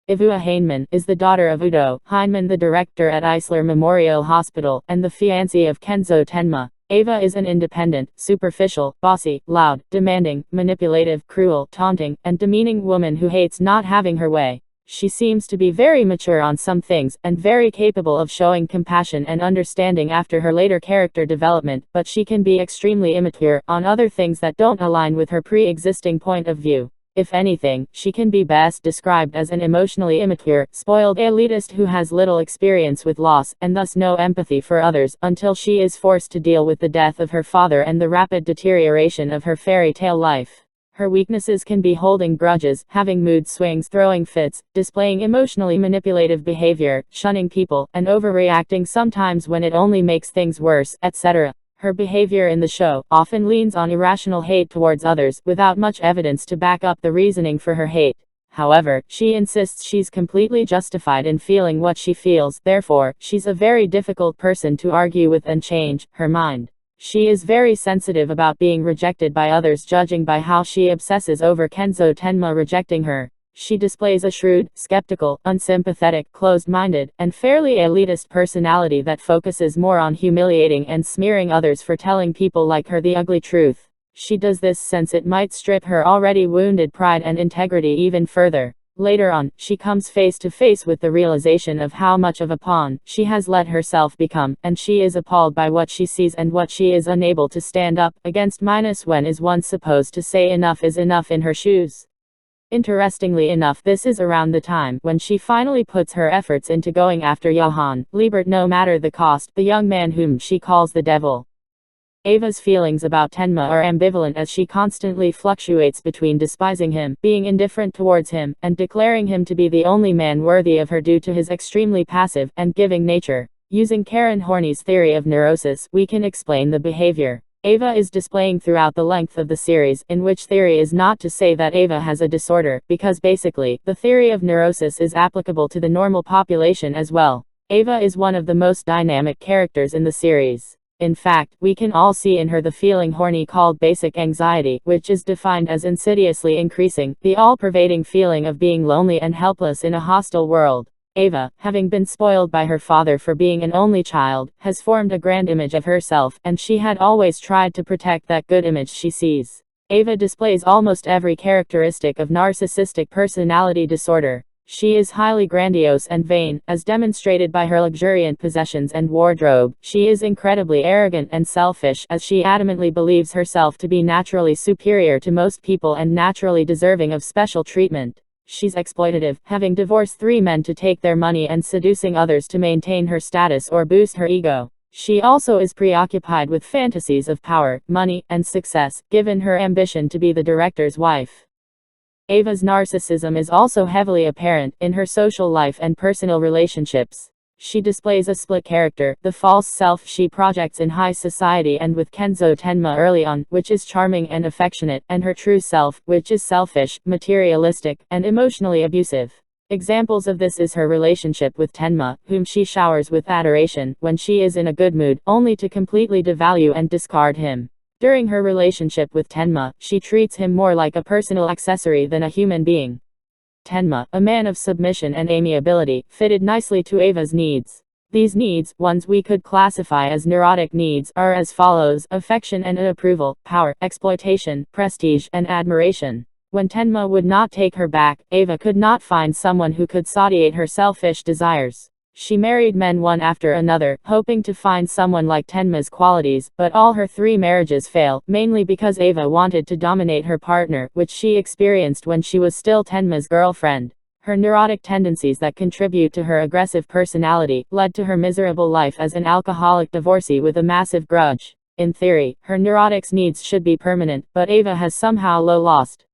Eva Heinemann is the daughter of Udo Heinemann, the director at Eisler Memorial Hospital, and the fiancée of Kenzo Tenma. Eva is an independent, superficial, bossy, loud, demanding, manipulative, cruel, taunting, and demeaning woman who hates not having her way. She seems to be very mature on some things, and very capable of showing compassion and understanding after her later character development, but she can be extremely immature on other things that don't align with her pre-existing point of view. If anything, she can be best described as an emotionally immature, spoiled elitist who has little experience with loss, and thus no empathy for others, until she is forced to deal with the death of her father and the rapid deterioration of her fairy tale life. Her weaknesses can be holding grudges, having mood swings, throwing fits, displaying emotionally manipulative behavior, shunning people, and overreacting sometimes when it only makes things worse, etc. Her behavior in the show often leans on irrational hate towards others, without much evidence to back up the reasoning for her hate. However, she insists she's completely justified in feeling what she feels, therefore, she's a very difficult person to argue with and change her mind. She is very sensitive about being rejected by others, judging by how she obsesses over Kenzo Tenma rejecting her. She displays a shrewd, skeptical, unsympathetic, closed-minded, and fairly elitist personality that focuses more on humiliating and smearing others for telling people like her the ugly truth. She does this since it might strip her already wounded pride and integrity even further. Later on, she comes face to face with the realization of how much of a pawn she has let herself become, and she is appalled by what she sees and what she is unable to stand up against. When is one supposed to say enough is enough in her shoes? Interestingly enough, this is around the time when she finally puts her efforts into going after Johann Liebert no matter the cost, the young man whom she calls the devil. Eva's feelings about Tenma are ambivalent as she constantly fluctuates between despising him, being indifferent towards him, and declaring him to be the only man worthy of her due to his extremely passive and giving nature. Using Karen Horney's theory of neurosis, we can explain the behavior Eva is displaying throughout the length of the series, in which theory is not to say that Eva has a disorder, because basically, the theory of neurosis is applicable to the normal population as well. Eva is one of the most dynamic characters in the series. In fact, we can all see in her the feeling Horney called basic anxiety, which is defined as insidiously increasing, the all-pervading feeling of being lonely and helpless in a hostile world. Eva, having been spoiled by her father for being an only child, has formed a grand image of herself, and she had always tried to protect that good image she sees. Eva displays almost every characteristic of narcissistic personality disorder. She is highly grandiose and vain, as demonstrated by her luxuriant possessions and wardrobe. She is incredibly arrogant and selfish, as she adamantly believes herself to be naturally superior to most people and naturally deserving of special treatment. She's exploitative, having divorced 3 men to take their money and seducing others to maintain her status or boost her ego. She also is preoccupied with fantasies of power, money, and success, given her ambition to be the director's wife. Eva's narcissism is also heavily apparent in her social life and personal relationships. She displays a split character, the false self she projects in high society and with Kenzo Tenma early on, which is charming and affectionate, and her true self, which is selfish, materialistic, and emotionally abusive. Examples of this is her relationship with Tenma, whom she showers with adoration when she is in a good mood, only to completely devalue and discard him. During her relationship with Tenma, she treats him more like a personal accessory than a human being. Tenma, a man of submission and amiability, fitted nicely to Eva's needs. These needs, ones we could classify as neurotic needs, are as follows: affection and approval, power, exploitation, prestige, and admiration. When Tenma would not take her back, Eva could not find someone who could satiate her selfish desires. She married men one after another, hoping to find someone like Tenma's qualities, but all her 3 marriages fail, mainly because Eva wanted to dominate her partner, which she experienced when she was still Tenma's girlfriend. Her neurotic tendencies that contribute to her aggressive personality led to her miserable life as an alcoholic divorcee with a massive grudge. In theory, her neurotics needs should be permanent, but Eva has somehow lost